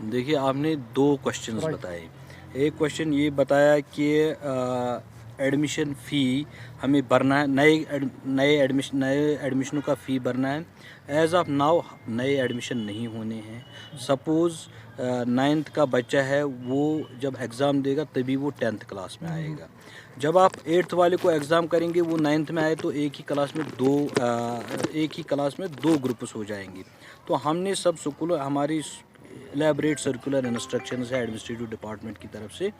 देखिए, आपने 2 क्वेश्चंस बताए। एक क्वेश्चन ये बताया कि एडमिशन फ़ी हमें भरना है, नए एडमिशनों का फ़ी भरना है। एज़ ऑफ नाउ नए एडमिशन नहीं होने हैं। सपोज़ 9th का बच्चा है, वो जब एग्ज़ाम देगा तभी वो 10th क्लास में आएगा। जब आप 8th वाले को एग्ज़ाम करेंगे, वो 9th में आए तो एक ही क्लास में 2 ग्रुप्स हो जाएंगे। तो हमने सब स्कूल हमारी एलेबरेट सर्कुलर इंस्ट्रक्शंस है एडमिनिस्ट्रेटिव डिपार्टमेंट की तरफ से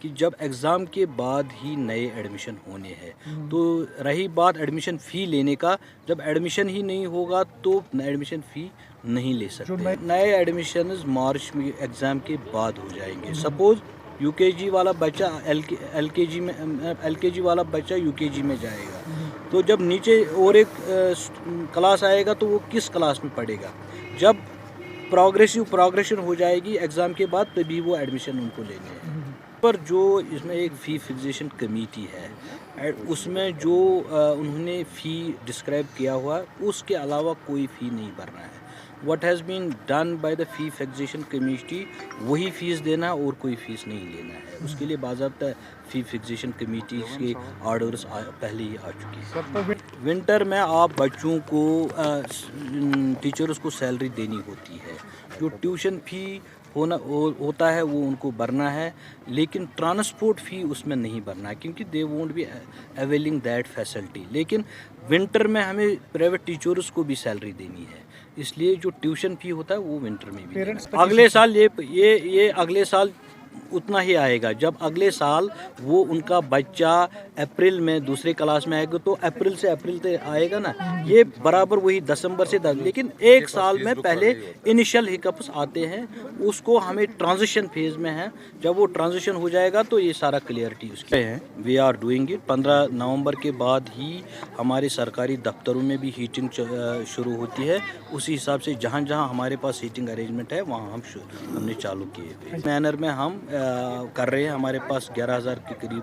कि जब एग्ज़ाम के बाद ही नए एडमिशन होने हैं। तो रही बात एडमिशन फ़ी लेने का, जब एडमिशन ही नहीं होगा तो एडमिशन फ़ी नहीं ले सकते। नए एडमिशन मार्च में एग्ज़ाम के बाद हो जाएंगे। सपोज़ यूकेजी वाला बच्चा एलकेजी वाला बच्चा यूकेजी में जाएगा, तो जब नीचे और एक क्लास आएगा तो वो किस क्लास में पढ़ेगा। जब प्रोग्रेशन हो जाएगी एग्ज़ाम के बाद, तभी वो एडमिशन उनको लेने हैं। पर जो इसमें एक फ़ी फिक्सेशन कमेटी है, उसमें जो उन्होंने फ़ी डिस्क्राइब किया हुआ, उसके अलावा कोई फ़ी नहीं भरना है। What has been done by the fee fixation committee, वही फ़ीस देना और कोई फ़ीस नहीं लेना है। उसके लिए बाज़ाब्ता फ़ी फिक्सेशन कमेटी के ऑर्डर्स पहले ही आ चुके हैं। विंटर में आप बच्चों को टीचर्स को सैलरी देनी होती है। जो ट्यूशन फ़ी होता है वो उनको भरना है, लेकिन ट्रांसपोर्ट फ़ी उसमें नहीं भरना है, क्योंकि they won't be availing that facility. लेकिन विंटर में हमें प्राइवेट टीचर्स को भी सैलरी देनी है, इसलिए जो ट्यूशन फ़ी होता है वो विंटर में भी अगले साल ये अगले साल उतना ही आएगा। जब अगले साल वो उनका बच्चा अप्रैल में दूसरे क्लास में आएगा, तो अप्रैल तक आएगा ना, ये बराबर वही दिसंबर से 10। लेकिन एक साल में पहले इनिशियल हिकअप्स आते हैं, उसको हमें ट्रांजिशन फेज में है। जब वो ट्रांजिशन हो जाएगा तो ये सारा क्लियरिटी उसके है। We are doing it. 15 नवंबर के बाद ही हमारे सरकारी दफ्तरों में भी हीटिंग शुरू होती है। उसी हिसाब से जहाँ जहाँ हमारे पास हीटिंग अरेंजमेंट है वहाँ हमने चालू किए हुए मैनर में हम कर रहे हैं। हमारे पास 11,000 के करीब